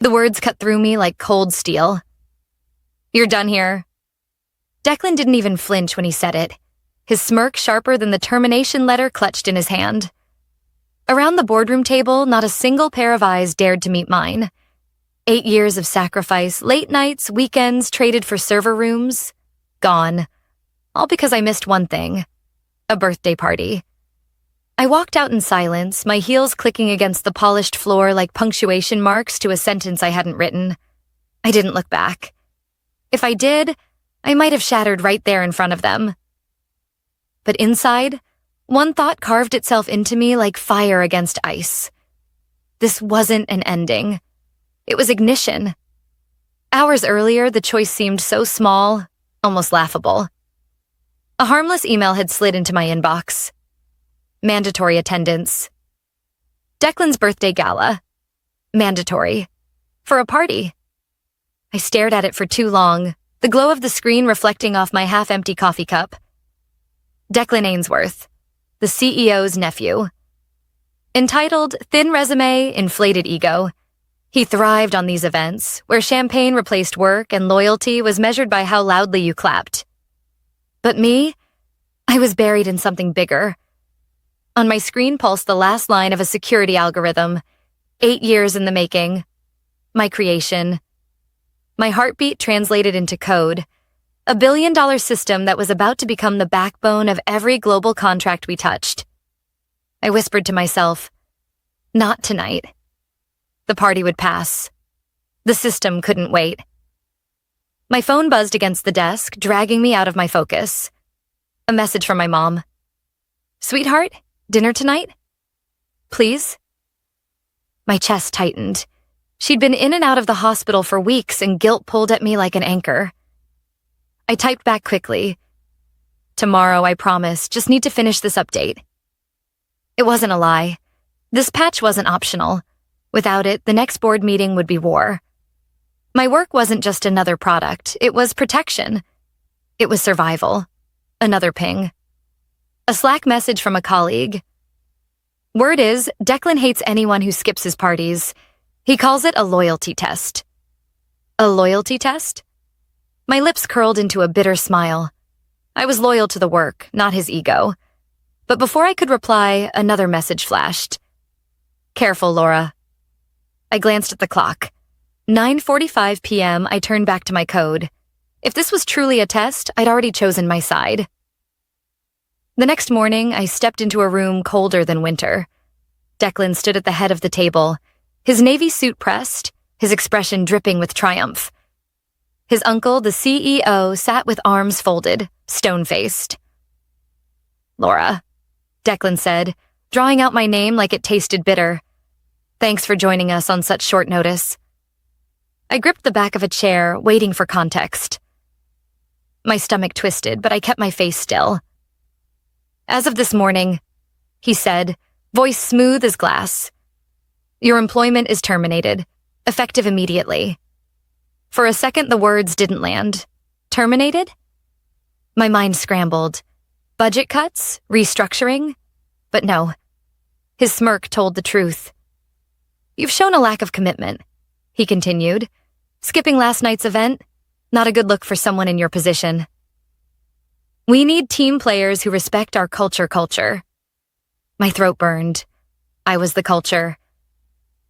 The words cut through me like cold steel. "You're done here." Declan didn't even flinch when he said it, his smirk sharper than the termination letter clutched in his hand. Around the boardroom table, not a single pair of eyes dared to meet mine. 8 years of sacrifice, late nights, weekends traded for server rooms, gone. All because I missed one thing, a birthday party. I walked out in silence, my heels clicking against the polished floor like punctuation marks to a sentence I hadn't written. I didn't look back. If I did, I might have shattered right there in front of them. But inside, one thought carved itself into me like fire against ice. This wasn't an ending. It was ignition. Hours earlier, the choice seemed so small, almost laughable. A harmless email had slid into my inbox. Mandatory attendance. Declan's birthday gala. Mandatory. For a party. I stared at it for too long, the glow of the screen reflecting off my half-empty coffee cup. Declan Ainsworth, the CEO's nephew. Entitled Thin Resume, Inflated Ego, he thrived on these events, where champagne replaced work and loyalty was measured by how loudly you clapped. But me, I was buried in something bigger. On my screen pulsed the last line of a security algorithm, 8 years in the making. My creation. My heartbeat translated into code, a billion-dollar system that was about to become the backbone of every global contract we touched. I whispered to myself, not tonight. The party would pass. The system couldn't wait. My phone buzzed against the desk, dragging me out of my focus. A message from my mom. "Sweetheart, dinner tonight? Please?" My chest tightened. She'd been in and out of the hospital for weeks and guilt pulled at me like an anchor. I typed back quickly. "Tomorrow, I promise. Just need to finish this update." It wasn't a lie. This patch wasn't optional. Without it, the next board meeting would be war. My work wasn't just another product. It was protection. It was survival. Another ping. A Slack message from a colleague. Word is, Declan hates anyone who skips his parties. He calls it a loyalty test. A loyalty test? My lips curled into a bitter smile. I was loyal to the work, not his ego. But before I could reply, another message flashed. "Careful, Laura." I glanced at the clock. 9:45 p.m., I turned back to my code. If this was truly a test, I'd already chosen my side. The next morning, I stepped into a room colder than winter. Declan stood at the head of the table, his navy suit pressed, his expression dripping with triumph. His uncle, the CEO, sat with arms folded, stone-faced. "Laura," Declan said, drawing out my name like it tasted bitter. "Thanks for joining us on such short notice." I gripped the back of a chair, waiting for context. My stomach twisted, but I kept my face still. "As of this morning," he said, voice smooth as glass, "your employment is terminated, effective immediately." For a second, the words didn't land. Terminated? My mind scrambled. Budget cuts? Restructuring? But no. His smirk told the truth. "You've shown a lack of commitment," he continued. "Skipping last night's event? Not a good look for someone in your position. We need team players who respect our culture. My throat burned. I was the culture.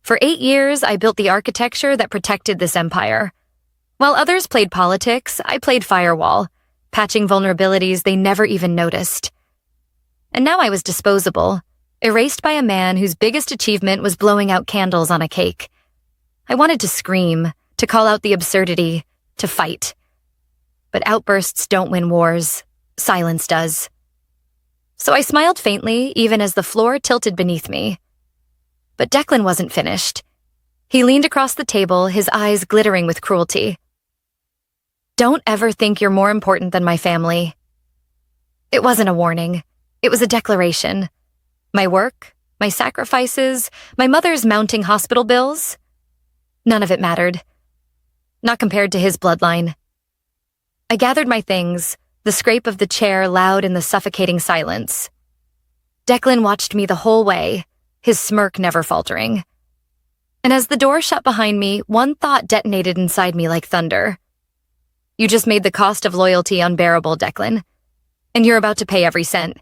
For 8 years, I built the architecture that protected this empire. While others played politics, I played firewall, patching vulnerabilities they never even noticed. And now I was disposable, erased by a man whose biggest achievement was blowing out candles on a cake. I wanted to scream, to call out the absurdity, to fight. But outbursts don't win wars. Silence does. So I smiled faintly, even as the floor tilted beneath me. But Declan wasn't finished. He leaned across the table, his eyes glittering with cruelty. "Don't ever think you're more important than my family." It wasn't a warning. It was a declaration. My work, my sacrifices, my mother's mounting hospital bills. None of it mattered. Not compared to his bloodline. I gathered my things, the scrape of the chair loud in the suffocating silence. Declan watched me the whole way, his smirk never faltering. And as the door shut behind me, one thought detonated inside me like thunder. You just made the cost of loyalty unbearable, Declan. And you're about to pay every cent.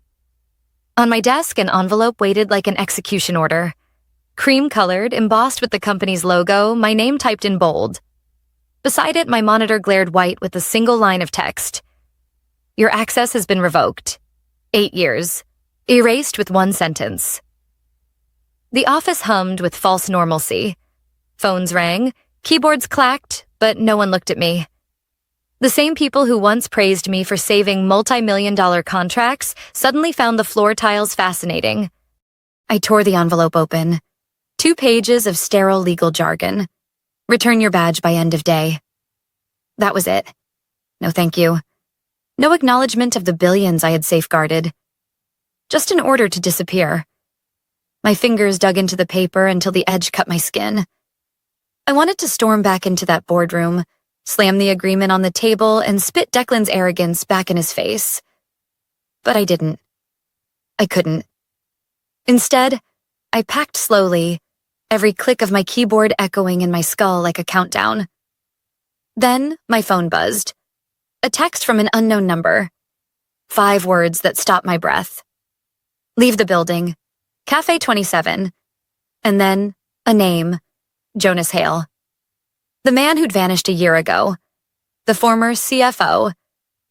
On my desk, an envelope waited like an execution order. Cream-colored, embossed with the company's logo, my name typed in bold. Beside it, my monitor glared white with a single line of text. Your access has been revoked. 8 years. Erased with one sentence. The office hummed with false normalcy. Phones rang, keyboards clacked, but no one looked at me. The same people who once praised me for saving multi-million-dollar contracts suddenly found the floor tiles fascinating. I tore the envelope open. 2 pages of sterile legal jargon. Return your badge by end of day. That was it. No thank you. No acknowledgement of the billions I had safeguarded. Just an order to disappear. My fingers dug into the paper until the edge cut my skin. I wanted to storm back into that boardroom, slam the agreement on the table, and spit Declan's arrogance back in his face. But I didn't. I couldn't. Instead, I packed slowly, every click of my keyboard echoing in my skull like a countdown. Then my phone buzzed. A text from an unknown number. 5 words that stopped my breath. Leave the building. Cafe 27. And then a name. Jonas Hale. The man who'd vanished a year ago. The former CFO.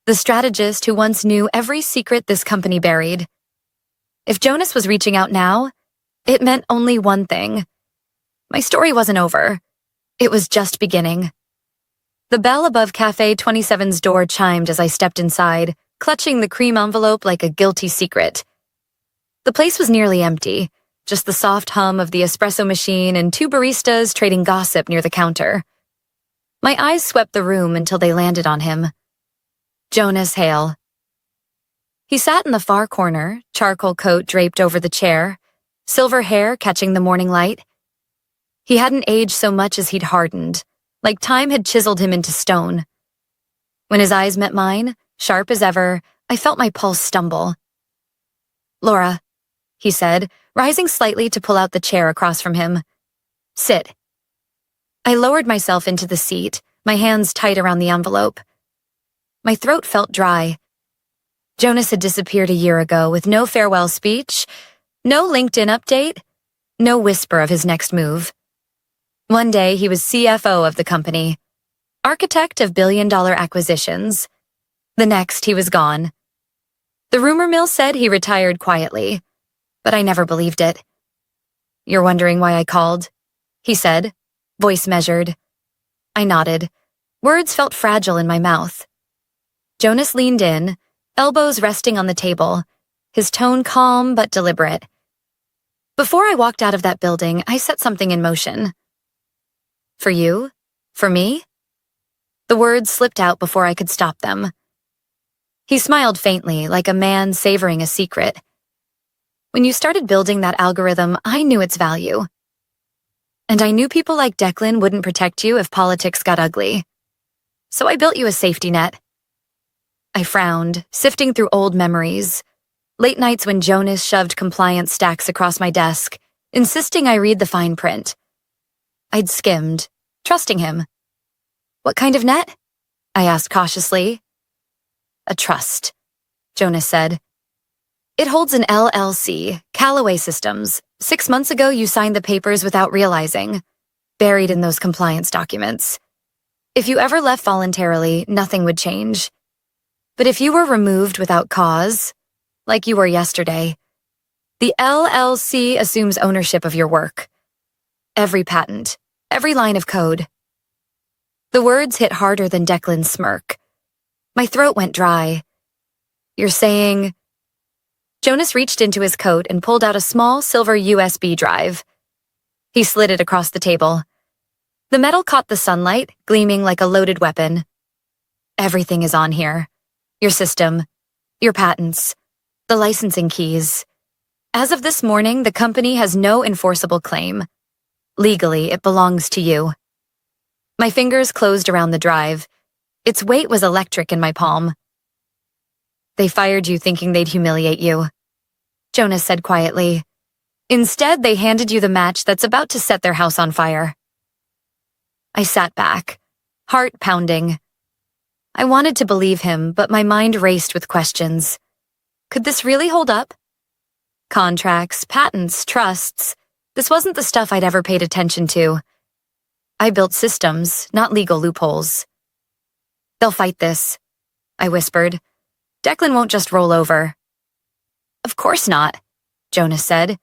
The strategist who once knew every secret this company buried. If Jonas was reaching out now, it meant only one thing. My story wasn't over. It was just beginning. The bell above Cafe 27's door chimed as I stepped inside, clutching the cream envelope like a guilty secret. The place was nearly empty, just the soft hum of the espresso machine and 2 baristas trading gossip near the counter. My eyes swept the room until they landed on him. Jonas Hale. He sat in the far corner, charcoal coat draped over the chair, silver hair catching the morning light. He hadn't aged so much as he'd hardened, like time had chiseled him into stone. When his eyes met mine, sharp as ever, I felt my pulse stumble. Laura, he said, rising slightly to pull out the chair across from him. Sit. I lowered myself into the seat, my hands tight around the envelope. My throat felt dry. Jonas had disappeared a year ago with no farewell speech, no LinkedIn update, no whisper of his next move. One day he was CFO of the company, architect of billion-dollar acquisitions. The next he was gone. The rumor mill said he retired quietly, but I never believed it. You're wondering why I called? He said, voice measured. I nodded. Words felt fragile in my mouth. Jonas leaned in, elbows resting on the table, his tone calm but deliberate. Before I walked out of that building, I set something in motion. For you? For me? The words slipped out before I could stop them. He smiled faintly, like a man savoring a secret. When you started building that algorithm, I knew its value. And I knew people like Declan wouldn't protect you if politics got ugly. So I built you a safety net. I frowned, sifting through old memories. Late nights when Jonas shoved compliance stacks across my desk, insisting I read the fine print. I'd skimmed, trusting him. What kind of net? I asked cautiously. A trust, Jonas said. It holds an LLC, Callaway Systems. 6 months ago, you signed the papers without realizing. Buried in those compliance documents. If you ever left voluntarily, nothing would change. But if you were removed without cause, like you were yesterday, the LLC assumes ownership of your work. Every patent, every line of code. The words hit harder than Declan's smirk. My throat went dry. You're saying... Jonas reached into his coat and pulled out a small silver USB drive. He slid it across the table. The metal caught the sunlight, gleaming like a loaded weapon. Everything is on here. Your system, your patents, the licensing keys. As of this morning, the company has no enforceable claim. Legally, it belongs to you. My fingers closed around the drive. Its weight was electric in my palm. They fired you thinking they'd humiliate you, Jonas said quietly. Instead, they handed you the match that's about to set their house on fire. I sat back, heart pounding. I wanted to believe him, but my mind raced with questions. Could this really hold up? Contracts, patents, trusts. This wasn't the stuff I'd ever paid attention to. I built systems, not legal loopholes. They'll fight this, I whispered. Declan won't just roll over. Of course not, Jonas said.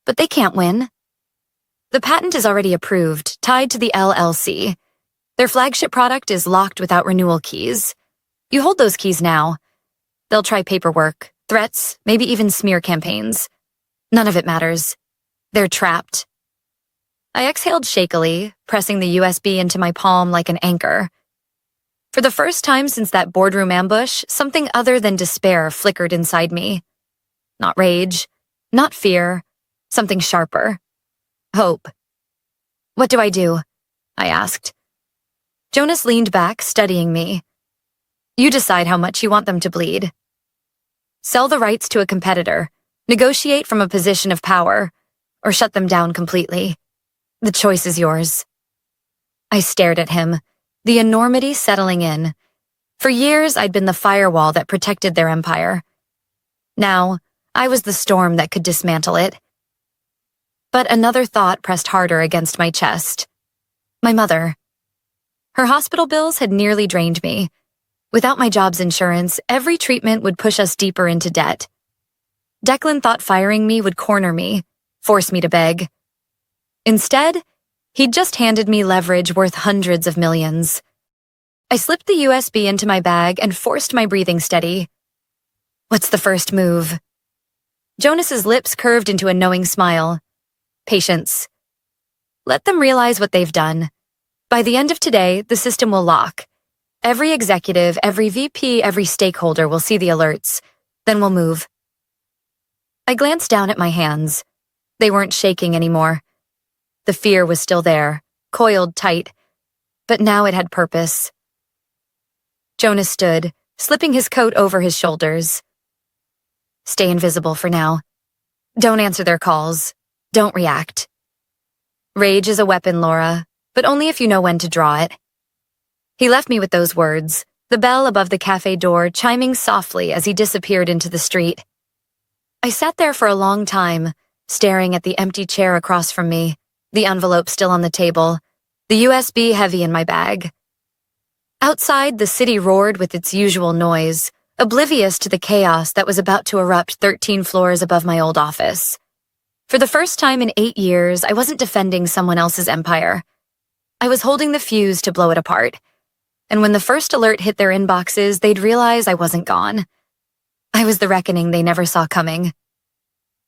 But they can't win. The patent is already approved, tied to the LLC. Their flagship product is locked without renewal keys. You hold those keys now. They'll try paperwork, threats, maybe even smear campaigns. None of it matters. They're trapped. I exhaled shakily, pressing the USB into my palm like an anchor. For the first time since that boardroom ambush, something other than despair flickered inside me. Not rage, not fear, something sharper. Hope. What do I do? I asked. Jonas leaned back, studying me. You decide how much you want them to bleed. Sell the rights to a competitor, negotiate from a position of power, or shut them down completely. The choice is yours. I stared at him, the enormity settling in. For years, I'd been the firewall that protected their empire. Now, I was the storm that could dismantle it. But another thought pressed harder against my chest. My mother. Her hospital bills had nearly drained me. Without my job's insurance, every treatment would push us deeper into debt. Declan thought firing me would corner me, force me to beg. Instead, he'd just handed me leverage worth hundreds of millions. I slipped the USB into my bag and forced my breathing steady. What's the first move? Jonas's lips curved into a knowing smile. Patience. Let them realize what they've done. By the end of today, the system will lock. Every executive, every VP, every stakeholder will see the alerts. Then we'll move. I glanced down at my hands. They weren't shaking anymore. The fear was still there, coiled tight, but now it had purpose. Jonas stood, slipping his coat over his shoulders. Stay invisible for now. Don't answer their calls. Don't react. Rage is a weapon, Laura, but only if you know when to draw it. He left me with those words, the bell above the cafe door chiming softly as he disappeared into the street. I sat there for a long time, staring at the empty chair across from me, the envelope still on the table, the USB heavy in my bag. Outside, the city roared with its usual noise, oblivious to the chaos that was about to erupt 13 floors above my old office. For the first time in 8 years, I wasn't defending someone else's empire. I was holding the fuse to blow it apart. And when the first alert hit their inboxes, they'd realize I wasn't gone. I was the reckoning they never saw coming.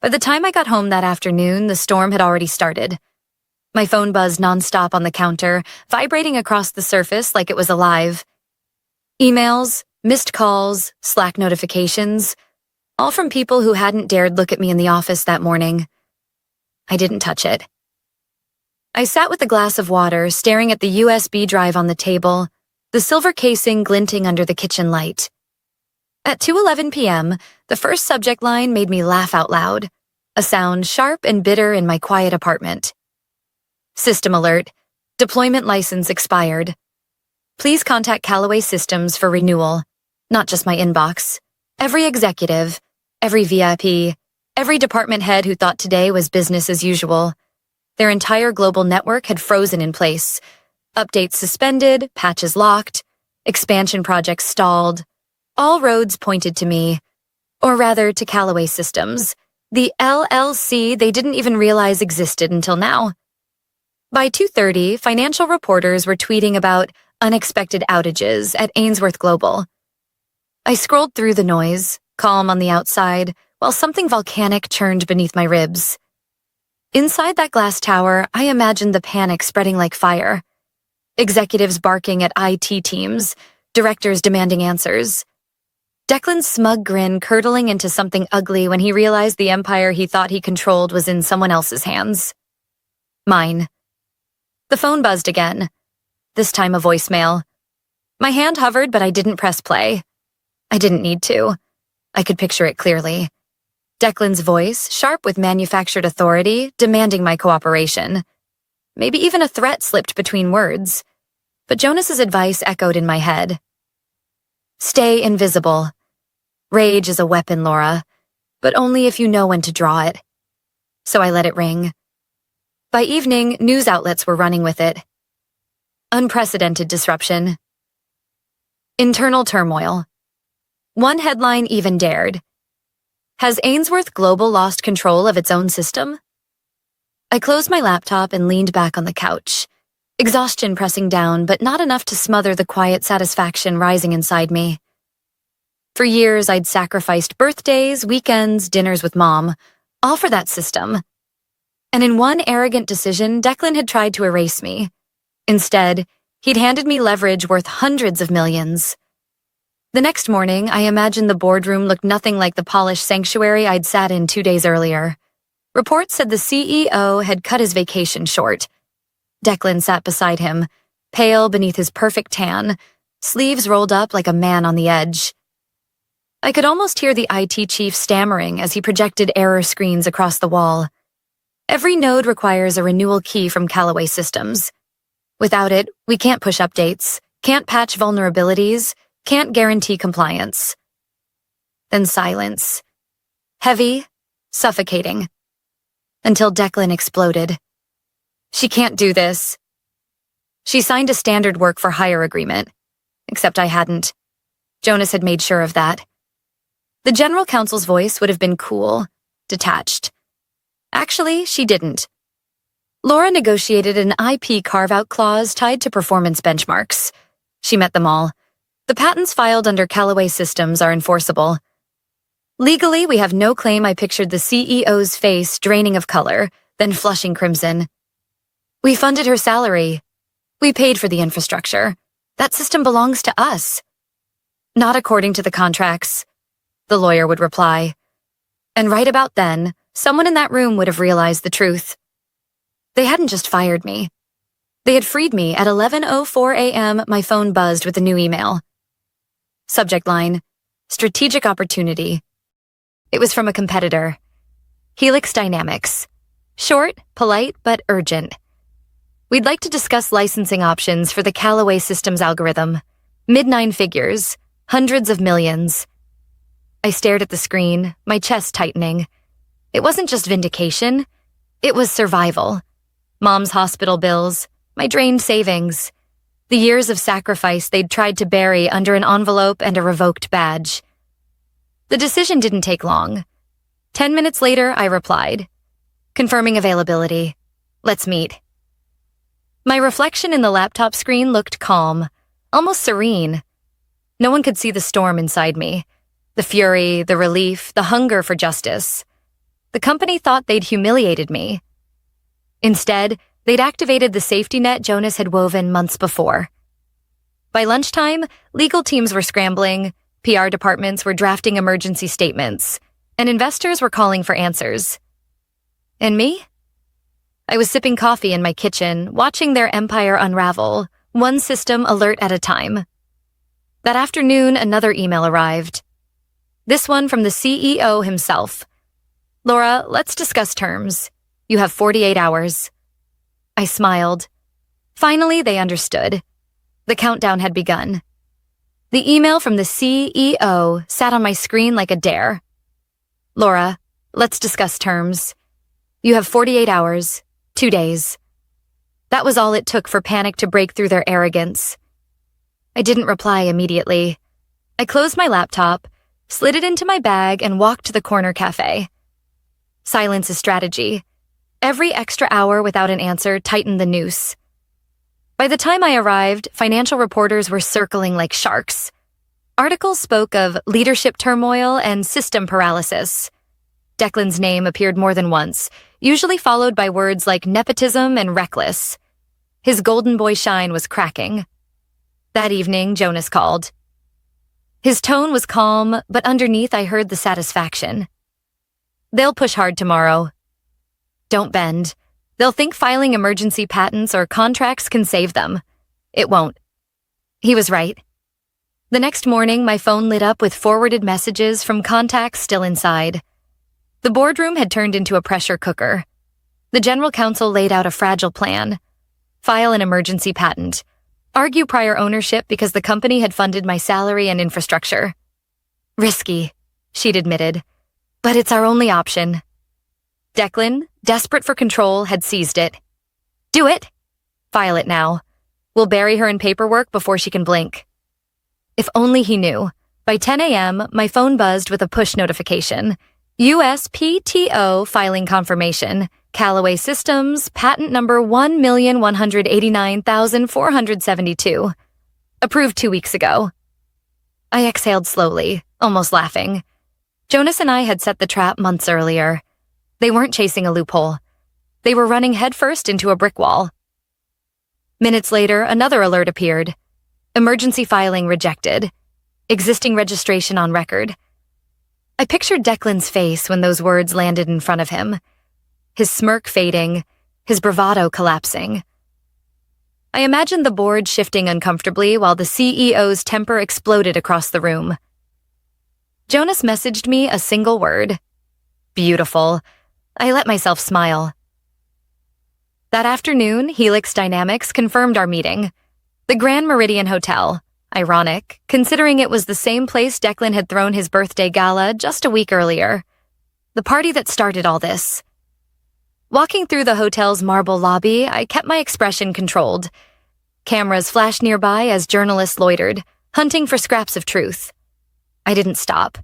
By the time I got home that afternoon, the storm had already started. My phone buzzed nonstop on the counter, vibrating across the surface like it was alive. Emails, missed calls, Slack notifications, all from people who hadn't dared look at me in the office that morning. I didn't touch it. I sat with a glass of water, staring at the USB drive on the table, the silver casing glinting under the kitchen light. At 2:11 p.m., the first subject line made me laugh out loud, a sound sharp and bitter in my quiet apartment. System alert. Deployment license expired. Please contact Callaway Systems for renewal. Not just my inbox. Every executive, every VIP, every department head who thought today was business as usual. Their entire global network had frozen in place. Updates suspended, patches locked, expansion projects stalled. All roads pointed to me, or rather to Callaway Systems, the LLC they didn't even realize existed until now. By 2:30, financial reporters were tweeting about unexpected outages at Ainsworth Global. I scrolled through the noise, calm on the outside, while something volcanic churned beneath my ribs. Inside that glass tower, I imagined the panic spreading like fire. Executives barking at IT teams, directors demanding answers. Declan's smug grin curdling into something ugly when he realized the empire he thought he controlled was in someone else's hands. Mine. The phone buzzed again. This time a voicemail. My hand hovered, but I didn't press play. I didn't need to. I could picture it clearly. Declan's voice, sharp with manufactured authority, demanding my cooperation. Maybe even a threat slipped between words. But Jonas's advice echoed in my head. Stay invisible. Rage is a weapon, Laura, but only if you know when to draw it. So I let it ring. By evening, news outlets were running with it. Unprecedented disruption. Internal turmoil. One headline even dared. Has Ainsworth Global lost control of its own system? I closed my laptop and leaned back on the couch, exhaustion pressing down, but not enough to smother the quiet satisfaction rising inside me. For years, I'd sacrificed birthdays, weekends, dinners with Mom, all for that system. And in one arrogant decision, Declan had tried to erase me. Instead, he'd handed me leverage worth hundreds of millions. The next morning, I imagined the boardroom looked nothing like the polished sanctuary I'd sat in 2 days earlier. Reports said the CEO had cut his vacation short. Declan sat beside him, pale beneath his perfect tan, sleeves rolled up like a man on the edge. I could almost hear the IT chief stammering as he projected error screens across the wall. Every node requires a renewal key from Callaway Systems. Without it, we can't push updates, can't patch vulnerabilities, can't guarantee compliance. Then silence. Heavy, suffocating. Until Declan exploded. She can't do this. She signed a standard work for hire agreement. Except I hadn't. Jonas had made sure of that. The general counsel's voice would have been cool, detached. Actually, she didn't. Laura negotiated an IP carve-out clause tied to performance benchmarks. She met them all. The patents filed under Callaway Systems are enforceable. Legally, we have no claim I pictured the CEO's face draining of color, then flushing crimson. We funded her salary. We paid for the infrastructure. That system belongs to us. Not according to the contracts, the lawyer would reply. And right about then, someone in that room would have realized the truth. They hadn't just fired me. They had freed me at 11:04 a.m. My phone buzzed with a new email. Subject line, strategic opportunity. It was from a competitor. Helix Dynamics. Short, polite, but urgent. We'd like to discuss licensing options for the Callaway Systems algorithm. Mid-9 figures, hundreds of millions. I stared at the screen, my chest tightening. It wasn't just vindication. It was survival. Mom's hospital bills, my drained savings, the years of sacrifice they'd tried to bury under an envelope and a revoked badge. The decision didn't take long. 10 minutes later, I replied, confirming availability. Let's meet. My reflection in the laptop screen looked calm, almost serene. No one could see the storm inside me. The fury, the relief, the hunger for justice. The company thought they'd humiliated me. Instead, they'd activated the safety net Jonas had woven months before. By lunchtime, legal teams were scrambling, PR departments were drafting emergency statements, and investors were calling for answers. And me? I was sipping coffee in my kitchen, watching their empire unravel, one system alert at a time. That afternoon, another email arrived. This one from the CEO himself. Laura, let's discuss terms. You have 48 hours. I smiled. Finally, they understood. The countdown had begun. The email from the CEO sat on my screen like a dare. Laura, let's discuss terms. You have 48 hours, 2 days. That was all it took for panic to break through their arrogance. I didn't reply immediately. I closed my laptop, slid it into my bag, and walked to the corner cafe. Silence is strategy. Every extra hour without an answer tightened the noose. By the time I arrived, financial reporters were circling like sharks. Articles spoke of leadership turmoil and system paralysis. Declan's name appeared more than once, usually followed by words like nepotism and reckless. His golden boy shine was cracking. That evening, Jonas called. His tone was calm, but underneath I heard the satisfaction. They'll push hard tomorrow. Don't bend. They'll think filing emergency patents or contracts can save them. It won't. He was right. The next morning, my phone lit up with forwarded messages from contacts still inside. The boardroom had turned into a pressure cooker. The general counsel laid out a fragile plan. File an emergency patent. Argue prior ownership because the company had funded my salary and infrastructure. Risky, she'd admitted, but it's our only option. Declan, desperate for control, had seized it. Do it. File it now. We'll bury her in paperwork before she can blink. If only he knew. By 10 a.m., my phone buzzed with a push notification. USPTO filing confirmation. Callaway Systems, patent number 1,189,472. Approved 2 weeks ago. I exhaled slowly, almost laughing. Jonas and I had set the trap months earlier. They weren't chasing a loophole. They were running headfirst into a brick wall. Minutes later, another alert appeared. Emergency filing rejected. Existing registration on record. I pictured Declan's face when those words landed in front of him. His smirk fading, his bravado collapsing. I imagined the board shifting uncomfortably while the CEO's temper exploded across the room. Jonas messaged me a single word. Beautiful. I let myself smile. That afternoon, Helix Dynamics confirmed our meeting. The Grand Meridian Hotel. Ironic, considering it was the same place Declan had thrown his birthday gala just a week earlier. The party that started all this. Walking through the hotel's marble lobby, I kept my expression controlled. Cameras flashed nearby as journalists loitered, hunting for scraps of truth. I didn't stop.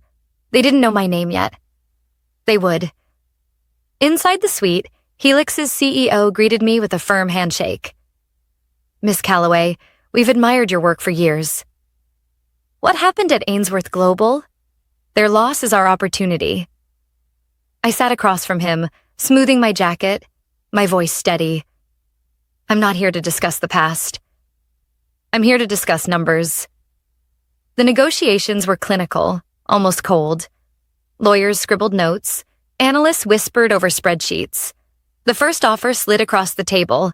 They didn't know my name yet. They would. Inside the suite, Helix's CEO greeted me with a firm handshake. Miss Callaway, we've admired your work for years. What happened at Ainsworth Global? Their loss is our opportunity. I sat across from him, smoothing my jacket, my voice steady. I'm not here to discuss the past. I'm here to discuss numbers. The negotiations were clinical, almost cold. Lawyers scribbled notes. Analysts whispered over spreadsheets. The first offer slid across the table.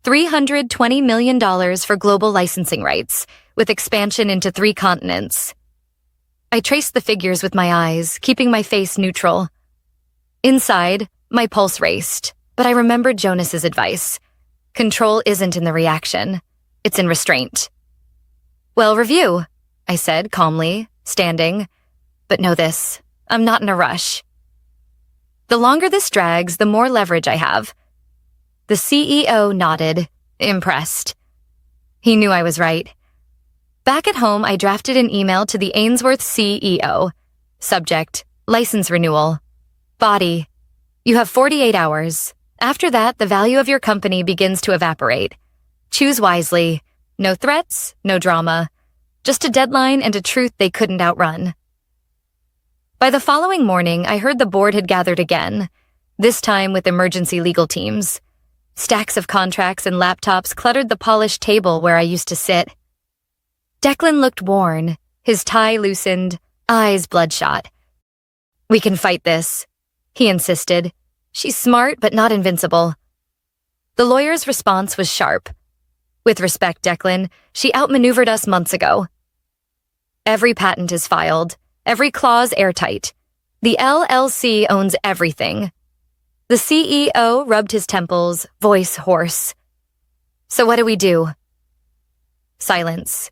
$320 million for global licensing rights, with expansion into 3 continents. I traced the figures with my eyes, keeping my face neutral. Inside, my pulse raced, but I remembered Jonas's advice. Control isn't in the reaction. It's in restraint. Well, review, I said calmly, standing. But know this, I'm not in a rush. The longer this drags, the more leverage I have. The CEO nodded, impressed. He knew I was right. Back at home, I drafted an email to the Ainsworth CEO. Subject, license renewal. Body, you have 48 hours. After that, the value of your company begins to evaporate. Choose wisely. No threats, no drama. Just a deadline and a truth they couldn't outrun. By the following morning, I heard the board had gathered again, this time with emergency legal teams. Stacks of contracts and laptops cluttered the polished table where I used to sit. Declan looked worn, his tie loosened, eyes bloodshot. We can fight this, he insisted. She's smart, but not invincible. The lawyer's response was sharp. With respect, Declan, she outmaneuvered us months ago. Every patent is filed, every clause airtight. The LLC owns everything. The CEO rubbed his temples, voice hoarse. So what do we do? Silence.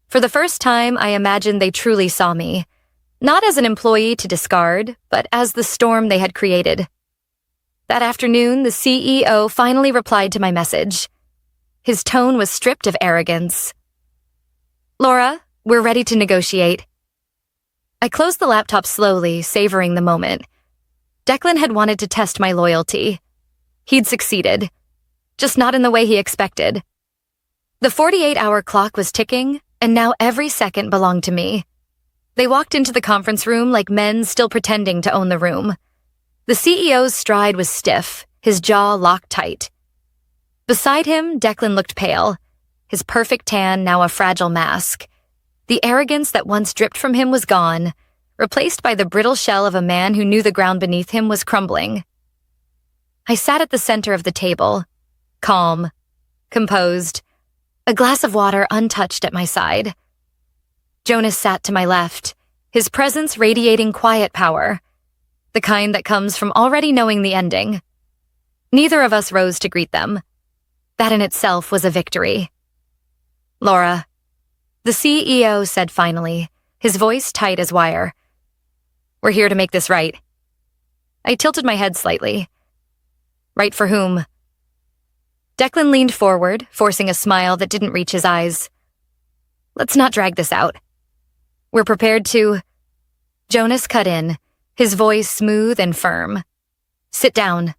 For the first time, I imagined they truly saw me, not as an employee to discard, but as the storm they had created. That afternoon, the CEO finally replied to my message. His tone was stripped of arrogance. Laura, we're ready to negotiate. I closed the laptop slowly, savoring the moment. Declan had wanted to test my loyalty. He'd succeeded, just not in the way he expected. The 48-hour clock was ticking, and now every second belonged to me. They walked into the conference room like men still pretending to own the room. The CEO's stride was stiff, his jaw locked tight. Beside him, Declan looked pale, his perfect tan now a fragile mask. The arrogance that once dripped from him was gone, replaced by the brittle shell of a man who knew the ground beneath him was crumbling. I sat at the center of the table, calm, composed, a glass of water untouched at my side. Jonas sat to my left, his presence radiating quiet power. The the kind that comes from already knowing the ending. Neither of us rose to greet them. That in itself was a victory. "Laura," the CEO said finally, his voice tight as wire. "We're here to make this right." I tilted my head slightly. "Right for whom?" Declan leaned forward, forcing a smile that didn't reach his eyes. "Let's not drag this out. We're prepared to—" Jonas cut in, his voice smooth and firm. "Sit down."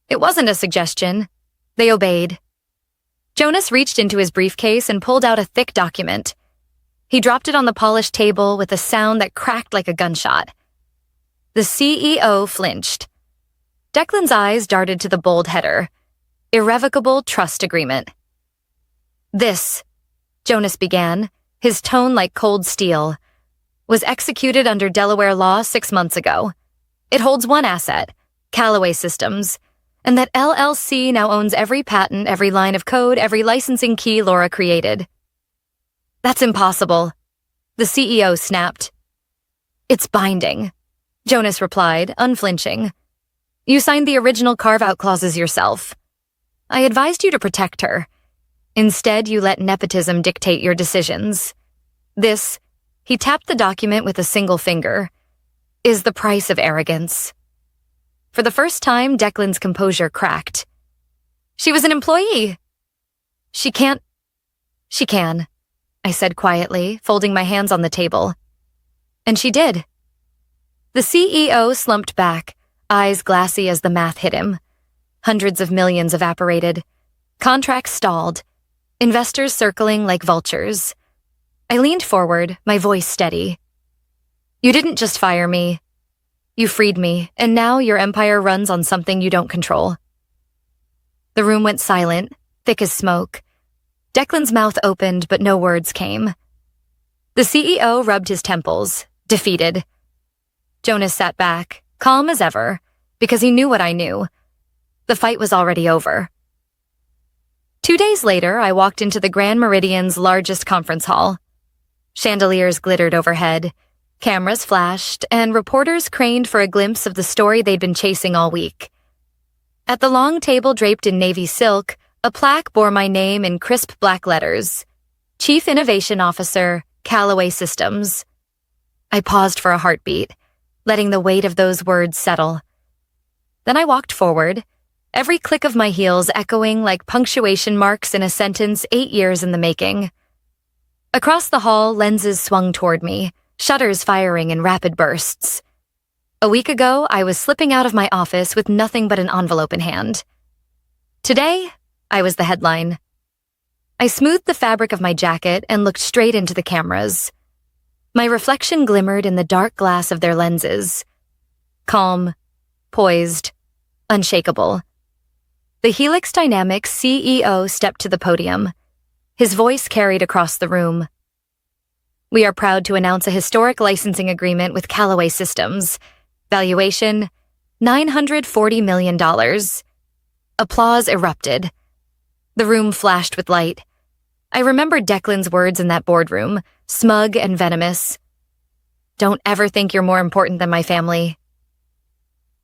It wasn't a suggestion. They obeyed. Jonas reached into his briefcase and pulled out a thick document. He dropped it on the polished table with a sound that cracked like a gunshot. The CEO flinched. Declan's eyes darted to the bold header. Irrevocable Trust Agreement. "This," Jonas began, his tone like cold steel, "was executed under Delaware law 6 months ago. It holds one asset, Callaway Systems, and that LLC now owns every patent, every line of code, every licensing key Laura created." "That's impossible," the CEO snapped. "It's binding," Jonas replied, unflinching. "You signed the original carve-out clauses yourself. I advised you to protect her. Instead, you let nepotism dictate your decisions. This," he tapped the document with a single finger, "is the price of arrogance." For the first time, Declan's composure cracked. "She was an employee." She can," I said quietly, folding my hands on the table. "And she did." The CEO slumped back, eyes glassy as the math hit him. Hundreds of millions evaporated. Contracts stalled. Investors circling like vultures. I leaned forward, my voice steady. "You didn't just fire me. You freed me, and now your empire runs on something you don't control." The room went silent, thick as smoke. Declan's mouth opened, but no words came. The CEO rubbed his temples, defeated. Jonas sat back, calm as ever, because he knew what I knew. The fight was already over. 2 days later, I walked into the Grand Meridian's largest conference hall. Chandeliers glittered overhead, cameras flashed, and reporters craned for a glimpse of the story they'd been chasing all week. At the long table draped in navy silk, a plaque bore my name in crisp black letters. Chief Innovation Officer, Callaway Systems. I paused for a heartbeat, letting the weight of those words settle. Then I walked forward, every click of my heels echoing like punctuation marks in a sentence 8 years in the making. Across the hall, lenses swung toward me, shutters firing in rapid bursts. A week ago, I was slipping out of my office with nothing but an envelope in hand. Today, I was the headline. I smoothed the fabric of my jacket and looked straight into the cameras. My reflection glimmered in the dark glass of their lenses. Calm, poised, unshakable. The Helix Dynamics CEO stepped to the podium. His voice carried across the room. "We are proud to announce a historic licensing agreement with Callaway Systems. Valuation, $940 million. Applause erupted. The room flashed with light. I remembered Declan's words in that boardroom, smug and venomous. "Don't ever think you're more important than my family."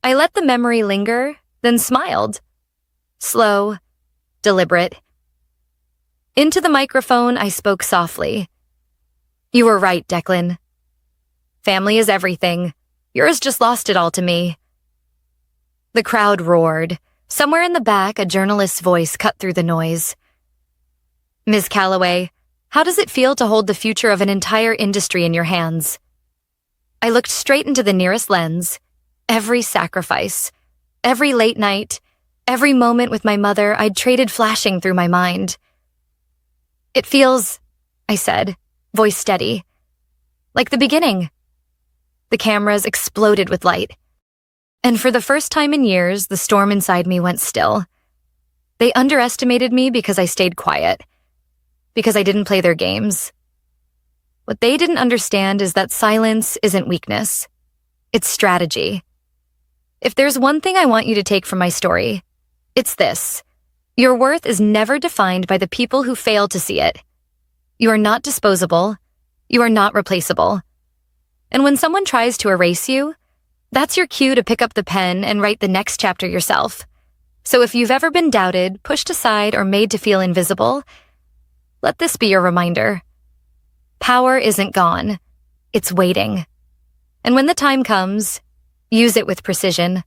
I let the memory linger, then smiled. Slow, deliberate. Into the microphone, I spoke softly. "You were right, Declan. Family is everything. Yours just lost it all to me." The crowd roared. Somewhere in the back, a journalist's voice cut through the noise. "Ms. Callaway, how does it feel to hold the future of an entire industry in your hands?" I looked straight into the nearest lens. Every sacrifice, every late night, every moment with my mother I'd traded flashing through my mind. "It feels," I said, voice steady, "like the beginning." The cameras exploded with light. And for the first time in years, the storm inside me went still. They underestimated me because I stayed quiet, because I didn't play their games. What they didn't understand is that silence isn't weakness. It's strategy. If there's one thing I want you to take from my story, it's this. Your worth is never defined by the people who fail to see it. You are not disposable. You are not replaceable. And when someone tries to erase you, That's your cue to pick up the pen and write the next chapter yourself. So if you've ever been doubted, pushed aside, or made to feel invisible, let this be your reminder. Power isn't gone. It's waiting. And when the time comes, use it with precision.